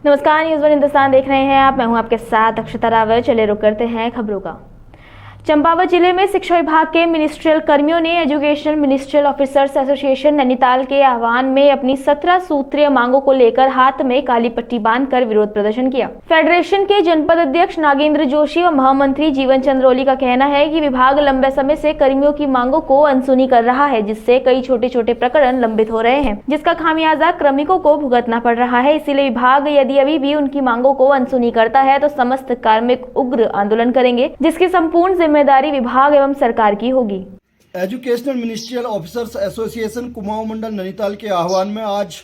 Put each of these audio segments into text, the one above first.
नमस्कार, news one Hindustan देख रहे हैं आप। मैं हूं आपके साथ अक्षता रावत। चलिए रुक करते हैं खबरों का। चंपावत जिले में शिक्षा विभाग के मिनिस्ट्रियल कर्मियों ने educational ministerial officers association Nainital के आह्वान में अपनी 17 सूत्रीय मांगों को लेकर हाथ में काली पट्टी बांधकर विरोध प्रदर्शन किया। फेडरेशन के जनपद अध्यक्ष नागेंद्र जोशी और महामंत्री जीवन चंद्रोली का कहना है कि विभाग लंबे समय से कर्मियों की मांगों को अनसुनी कर रहा है, जिससे कई छोटे छोटे प्रकरण लंबित हो रहे हैं, जिसका खामियाजा श्रमिकों को भुगतना पड़ रहा है। इसीलिए विभाग यदि अभी भी उनकी मांगों को अनसुनी करता है तो समस्त कार्मिक उग्र आंदोलन करेंगे, जिसकी संपूर्ण जिम्मेदारी विभाग एवं सरकार की होगी। Educational ministerial officers association Kumaon मंडल नैनीताल के आह्वान में आज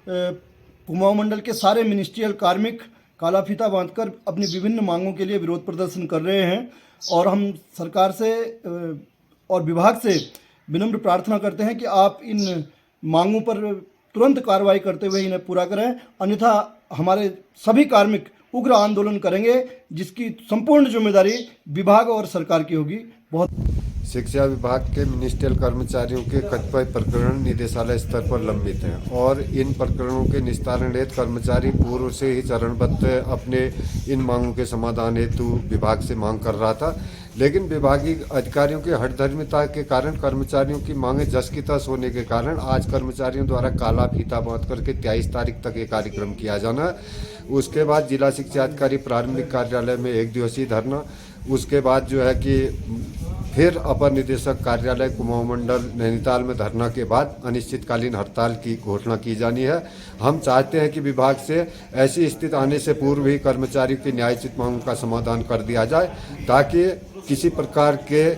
कुमाऊं मंडल के सारे मिनिस्ट्रियल कार्मिक काला फीता बांधकर अपनी विभिन्न मांगों के लिए विरोध प्रदर्शन कर रहे हैं और हम सरकार से और विभाग से विनम्र प्रार्थना करते हैं कि आप इन मांगों पर तुरंत कार्रवाई करते हुए इन्हें पूरा करें, अन्यथा हमारे सभी कार्मिक उग्र आंदोलन करेंगे, जिसकी संपूर्ण जिम्मेदारी विभाग और सरकार की होगी। बहुत शिक्षा विभाग के मिनिस्ट्रियल कर्मचारियों के कतिपय प्रकरण निदेशालय स्तर पर लंबित हैं और इन प्रकरणों के निस्तारण हेतु कर्मचारी पूर्व से ही चरणबद्ध अपने इन मांगों के समाधान हेतु विभाग से मांग कर रहा था, लेकिन विभागीय अधिकारियों की हठधर्मिता के कारण कर्मचारियों की मांगे जस की तस होने के कारण आज कर्मचारियों द्वारा काला फीता बांध करके 23 तारीख तक ये कार्यक्रम किया जाना। उसके बाद जिला शिक्षा अधिकारी प्रारंभिक कार्यालय में 1 दिवसीय धरना, उसके बाद जो है कि फिर अपर निदेशक कार्यालय कुमाऊं मंडल नैनीताल में धरना के बाद अनिश्चितकालीन हड़ताल की घोषणा की जानी है। हम चाहते हैं कि विभाग से ऐसी स्थिति आने से पूर्व ही कर्मचारियों की न्यायोचित मांगों का समाधान कर दिया जाए, ताकि किसी प्रकार के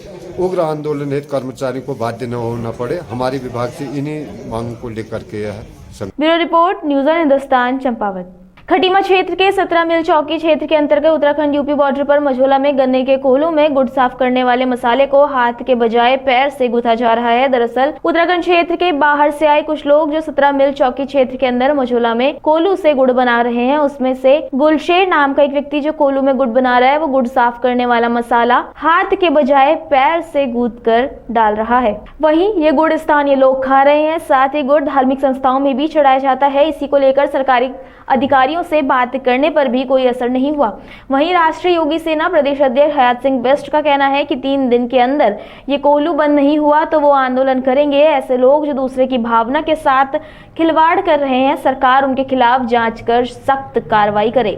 उग्र आंदोलन हेतु कर्मचारियों को बाध्य न होना पड़े। हमारी विभाग से इन्हीं मांगों को लेकर के यह bureau report, news one Hindustan, Champawat. Khatima क्षेत्र के 17 मील चौकी क्षेत्र के अंतर्गत उत्तराखंड यूपी बॉर्डर पर मझोला में गन्ने के कोल्हू में गुड़ साफ करने वाले मसाले को हाथ के बजाय पैर से गूंथा जा रहा है। दरअसल उत्तराखंड क्षेत्र के बाहर से आए कुछ लोग जो 17 मील चौकी क्षेत्र के अंदर मझोला में कोल्हू से गुड़ बना रहे हैं, उसमें से गुलशेर नाम का एक व्यक्ति जो कोल्हू में गुड़ बना रहा है, वो गुड़ साफ करने वाला मसाला हाथ के बजाय पैर से गूंथ कर डाल रहा है। वहीं ये गुड़ स्थानीय लोग खा रहे हैं। साथ ही गुड़ धार्मिक संस्थाओं में भी चढ़ाया जाता है। इसी को लेकर सरकारी अधिकारियों से बात करने पर भी कोई असर नहीं हुआ। वहीं राष्ट्रीय योगी सेना प्रदेश अध्यक्ष हयात सिंह बेस्ट का कहना है कि 3 दिन के अंदर ये कोल्हू बंद नहीं हुआ तो वो आंदोलन करेंगे। ऐसे लोग जो दूसरे की भावना के साथ खिलवाड़ कर रहे हैं, सरकार उनके खिलाफ जांच कर सख्त कार्रवाई करे।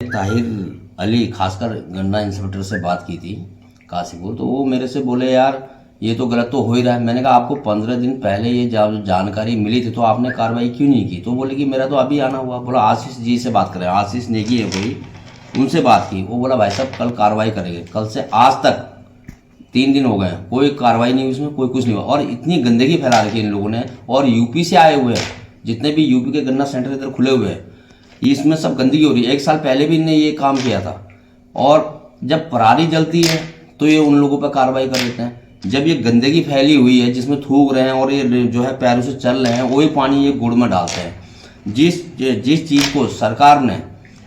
ताहिर अली खासकर गन्ना इंस्पेक्टर से बात की थी काशीपुर, तो वो मेरे से बोले यार ये तो गलत तो हो ही रहा है। मैंने कहा आपको 15 दिन पहले ये जानकारी मिली थी तो आपने कार्रवाई क्यों नहीं की? तो बोले कि मेरा तो अभी आना हुआ। बोला आशीष जी से बात करें, आशीष नेगी है कोई, उनसे बात की। वो बोला भाई साहब कल कार्रवाई करेंगे। कल से आज तक 3 दिन हो गए, कोई कार्रवाई नहीं, उसमें कोई कुछ नहीं हुआ। और इतनी गंदगी फैला रखी है इन लोगों ने, और यूपी से आए हुए हैं जितने भी यूपी के गन्ना सेंटर इधर खुले हुए हैं, इसमें सब गंदगी हो रही है। 1 साल पहले भी इनने ये काम किया था, और जब पराली जलती है तो ये उन लोगों पर कार्रवाई कर देते हैं। जब ये गंदगी फैली हुई है जिसमें थूक रहे हैं और ये जो है पैरों से चल रहे हैं, वही पानी ये गुड़ में डालते हैं। जिस चीज़ को सरकार ने,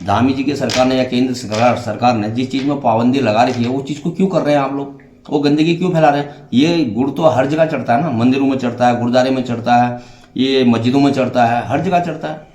धामी जी की सरकार ने या केंद्र सरकार ने जिस चीज़ में पाबंदी लगा रखी है, वो चीज़ को क्यों कर रहे हैं आप लोग? वो गंदगी क्यों फैला रहे हैं? ये गुड़ तो हर जगह चढ़ता है ना, मंदिरों में चढ़ता है, गुरुद्वारे में चढ़ता है, ये मस्जिदों में चढ़ता है, हर जगह चढ़ता है।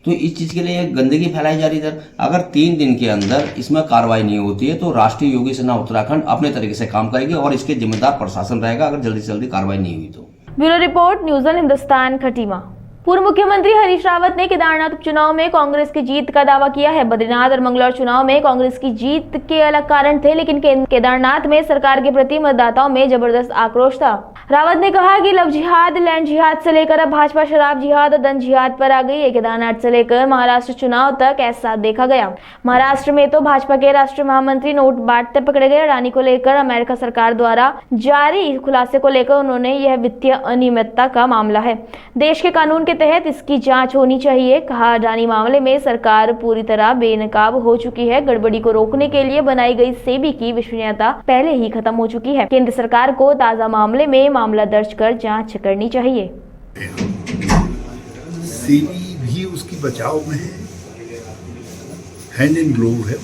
तो इस चीज़ के लिए गंदगी फैलाई जा रही है। अगर 3 दिन के अंदर इसमें कार्रवाई नहीं होती है तो राष्ट्रीय योगी सेना उत्तराखंड अपने तरीके से काम करेगी और इसके जिम्मेदार प्रशासन रहेगा, अगर जल्दी से जल्दी कार्रवाई नहीं हुई तो। Bureau report, news one Hindustan, Khatima. पूर्व मुख्यमंत्री हरीश रावत ने केदारनाथ उपचुनाव में कांग्रेस की जीत का दावा किया है। बद्रीनाथ और मंगलौर चुनाव में कांग्रेस की जीत के अलग कारण थे, लेकिन केदारनाथ में सरकार के प्रति मतदाताओं में जबरदस्त आक्रोश था। रावत ने कहा कि लव जिहाद, लैंड जिहाद से लेकर अब भाजपा शराब जिहाद और धन जिहाद पर आ गई है। केदारनाथ से लेकर महाराष्ट्र चुनाव तक ऐसा देखा गया। महाराष्ट्र में तो भाजपा के राष्ट्रीय महामंत्री नोट बांटते पकड़े गए। अडानी को लेकर अमेरिका सरकार द्वारा जारी खुलासे को लेकर उन्होंने यह वित्तीय अनियमितता का मामला है, देश के कानून के तहत इसकी जांच होनी चाहिए। कहा अडानी मामले में सरकार पूरी तरह बेनकाब हो चुकी है। गड़बड़ी को रोकने के लिए बनाई गई सेबी की विश्वसनीयता पहले ही खत्म हो चुकी है। केंद्र सरकार को ताजा मामले में मामला दर्ज कर जांच करनी चाहिए। सेबी भी उसकी बचाव में है, हैंड इन ग्लोव है।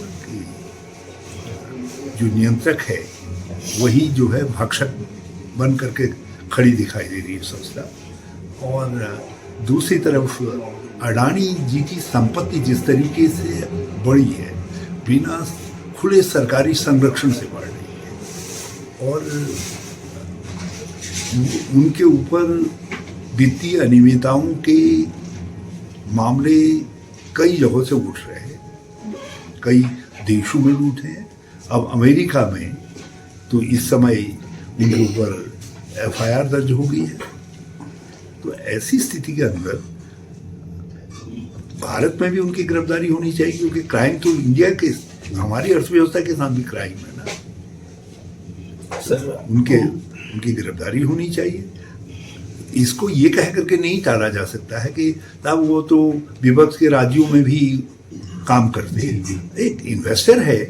जो नियंत्रक है वही जो है भक्षक बन करके खड़ी दिखाई दे रही है संस्था। और दूसरी तरफ अडानी जी की संपत्ति जिस तरीके से बढ़ी है, बिना खुले सरकारी संरक्षण से बढ़ रही है, और उनके ऊपर वित्तीय अनियमितताओं के मामले कई जगहों से उठ रहे हैं, कई देशों में भी उठे हैं। अब अमेरिका में तो इस समय उनके ऊपर एफआईआर दर्ज हो गई है। तो ऐसी स्थिति के अंदर भारत में भी उनकी गिरफ्तारी होनी चाहिए, क्योंकि क्राइम तो इंडिया के, हमारी अर्थव्यवस्था के साथ भी क्राइम है ना सर। उनकी गिरफ्तारी होनी चाहिए। इसको ये कह करके नहीं टाला जा सकता है कि तब वो तो विपक्ष के राज्यों में भी काम करते हैं। एक इन्वेस्टर है,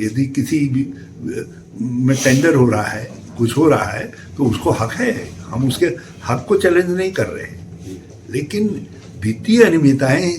यदि किसी में टेंडर हो रहा है, कुछ हो रहा है, तो उसको हक है, हम उसके हक को चैलेंज नहीं कर रहे हैं। लेकिन वित्तीय अनियमितताएं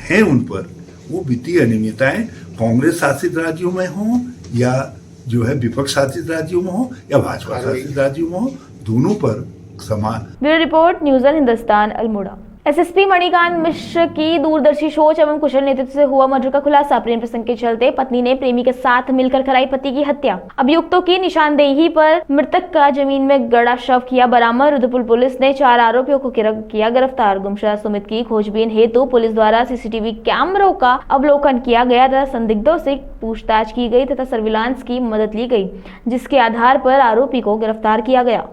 हैं उन पर, वो वित्तीय अनियमितताएं कांग्रेस शासित राज्यों में हों या जो है विपक्ष शासित राज्यों में हो या भाजपा शासित राज्यों में हो, दोनों पर समान। Bureau report, news on Hindustan, Almora. SSP Manikant Mishra की दूरदर्शी सोच एवं कुशल नेतृत्व से हुआ मर्डर का खुलासा। प्रेम प्रसंग के चलते पत्नी ने प्रेमी के साथ मिलकर कराई पति की हत्या। अभियुक्तों की निशानदेही पर मृतक का जमीन में गड़ा शव किया बरामद। रुद्रपुर पुलिस ने 4 आरोपियों को किया गिरफ्तार। गुमशुदा सुमित की खोजबीन हेतु पुलिस द्वारा सीसीटीवी कैमरों का अवलोकन किया गया तथा संदिग्धों से पूछताछ की गई तथा सर्विलांस की मदद ली गई, जिसके आधार पर आरोपी को गिरफ्तार किया गया।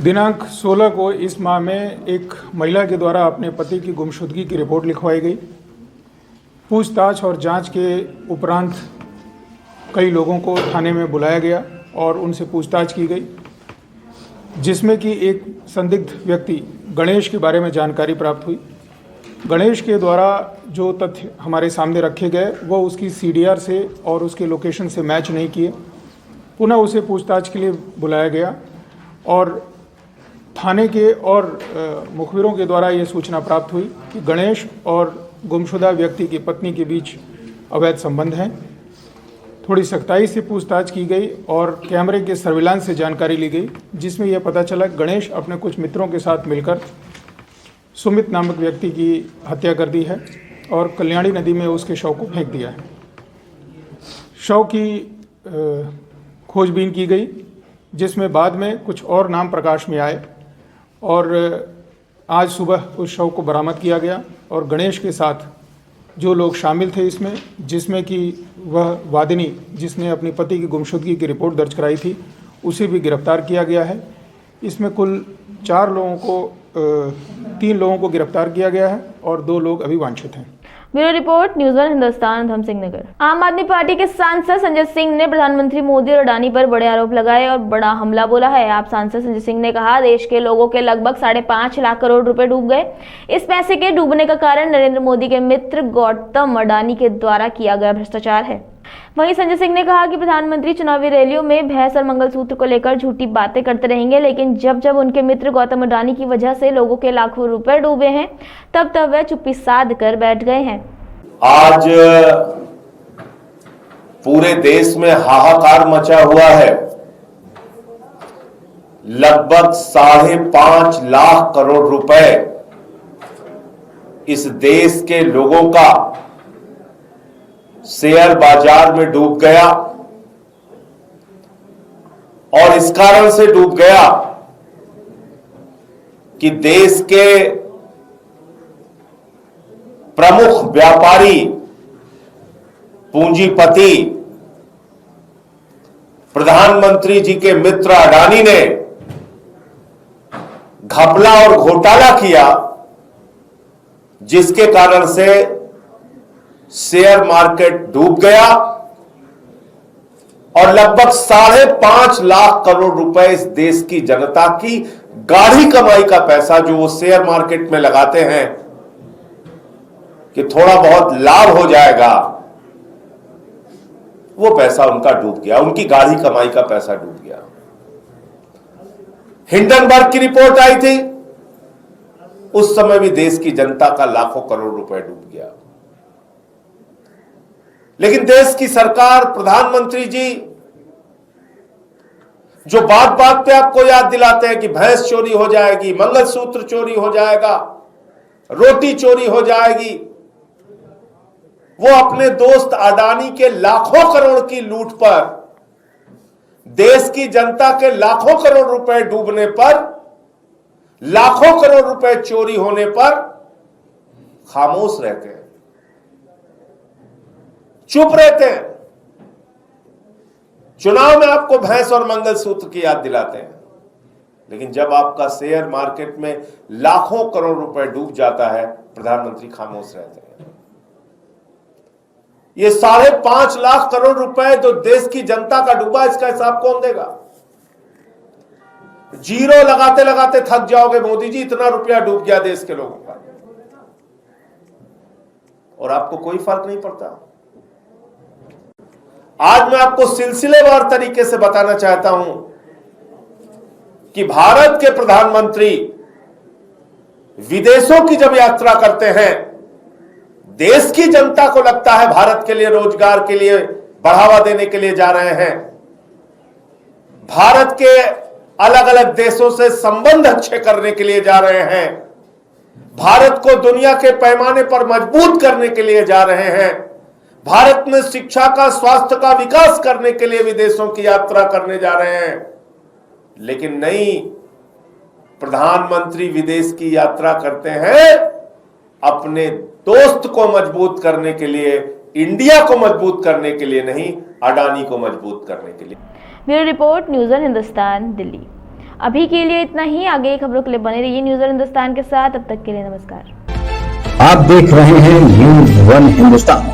दिनांक 16 को इस माह में एक महिला के द्वारा अपने पति की गुमशुदगी की रिपोर्ट लिखवाई गई। पूछताछ और जांच के उपरांत कई लोगों को थाने में बुलाया गया और उनसे पूछताछ की गई, जिसमें कि एक संदिग्ध व्यक्ति गणेश के बारे में जानकारी प्राप्त हुई। गणेश के द्वारा जो तथ्य हमारे सामने रखे गए वो उसकी सीडीआर से और उसके लोकेशन से मैच नहीं किए। पुनः उसे पूछताछ के लिए बुलाया गया और थाने के और मुखबिरों के द्वारा ये सूचना प्राप्त हुई कि गणेश और गुमशुदा व्यक्ति की पत्नी के बीच अवैध संबंध हैं। थोड़ी सख्ताई से पूछताछ की गई और कैमरे के सर्विलांस से जानकारी ली गई, जिसमें यह पता चला गणेश अपने कुछ मित्रों के साथ मिलकर सुमित नामक व्यक्ति की हत्या कर दी है और कल्याणी नदी में उसके शव को फेंक दिया है। शव की खोजबीन की गई, जिसमें बाद में कुछ और नाम प्रकाश में आए और आज सुबह उस शव को बरामद किया गया और गणेश के साथ जो लोग शामिल थे इसमें, जिसमें कि वह वादिनी जिसने अपनी पति की गुमशुदगी की रिपोर्ट दर्ज कराई थी, उसे भी गिरफ्तार किया गया है। इसमें कुल 3 लोगों को गिरफ्तार किया गया है और 2 लोग अभी वांछित हैं। Bureau report, news on Hindustan, धम सिंह नगर। आम आदमी पार्टी के सांसद संजय सिंह ने प्रधानमंत्री मोदी और अडानी पर बड़े आरोप लगाए और बड़ा हमला बोला है। आप सांसद संजय सिंह ने कहा, देश के लोगों के लगभग 5.5 लाख करोड़ रुपए डूब गए। इस पैसे के डूबने का कारण नरेंद्र मोदी के मित्र गौतम अडानी के द्वारा किया गया भ्रष्टाचार है। वहीं संजय सिंह ने कहा कि प्रधानमंत्री चुनावी रैलियों में भैंस और मंगलसूत्र को लेकर झूठी बातें करते रहेंगे, लेकिन जब जब उनके मित्र गौतम अडानी की वजह से लोगों के लाखों रुपए डूबे हैं, तब वह चुप्पी साध कर बैठ गए हैं। आज पूरे देश में हाहाकार मचा हुआ है। लगभग 5.5 लाख करोड़ रुपए इस देश के लोगों का शेयर बाजार में डूब गया और इस कारण से डूब गया कि देश के प्रमुख व्यापारी, पूंजीपति, प्रधानमंत्री जी के मित्र अडानी ने घपला और घोटाला किया, जिसके कारण से शेयर मार्केट डूब गया और लगभग 5.5 लाख करोड़ रुपए इस देश की जनता की गाढ़ी कमाई का पैसा जो वो शेयर मार्केट में लगाते हैं कि थोड़ा बहुत लाभ हो जाएगा, वो पैसा उनका डूब गया, उनकी गाढ़ी कमाई का पैसा डूब गया। हिंडनबर्ग की रिपोर्ट आई थी, उस समय भी देश की जनता का लाखों करोड़ रुपए डूब गया। लेकिन देश की सरकार, प्रधानमंत्री जी जो बात बात पे आपको याद दिलाते हैं कि भैंस चोरी हो जाएगी, मंगलसूत्र चोरी हो जाएगा, रोटी चोरी हो जाएगी। वो अपने दोस्त अडानी के लाखों करोड़ की लूट पर, देश की जनता के लाखों करोड़ रुपए डूबने पर, लाखों करोड़ रुपए चोरी होने पर खामोश रहते हैं, चुप रहते हैं। चुनाव में आपको भैंस और मंगलसूत्र की याद दिलाते हैं, लेकिन जब आपका शेयर मार्केट में लाखों करोड़ रुपए डूब जाता है, प्रधानमंत्री खामोश रहते हैं। ये 5.5 लाख करोड़ रुपए जो देश की जनता का डूबा, इसका हिसाब कौन देगा? जीरो लगाते लगाते थक जाओगे मोदी जी, इतना रुपया डूब गया देश के लोगों का, और आपको कोई फर्क नहीं पड़ता। आज मैं आपको सिलसिलेवार तरीके से बताना चाहता हूं कि भारत के प्रधानमंत्री विदेशों की जब यात्रा करते हैं, देश की जनता को लगता है भारत के लिए, रोजगार के लिए बढ़ावा देने के लिए जा रहे हैं, भारत के अलग अलग देशों से संबंध अच्छे करने के लिए जा रहे हैं, भारत को दुनिया के पैमाने पर मजबूत करने के लिए जा रहे हैं, भारत में शिक्षा का, स्वास्थ्य का विकास करने के लिए विदेशों की यात्रा करने जा रहे हैं। लेकिन नहीं, प्रधानमंत्री विदेश की यात्रा करते हैं अपने दोस्त को मजबूत करने के लिए, इंडिया को मजबूत करने के लिए नहीं, अडानी को मजबूत करने के लिए। Bureau report, news on Hindustan, Delhi. अभी के लिए इतना ही। आगे खबरों के लिए बने रहिए न्यूज़ ऑन हिंदुस्तान के साथ। अब तक के लिए नमस्कार। आप देख रहे हैं न्यूज़ वन हिंदुस्तान।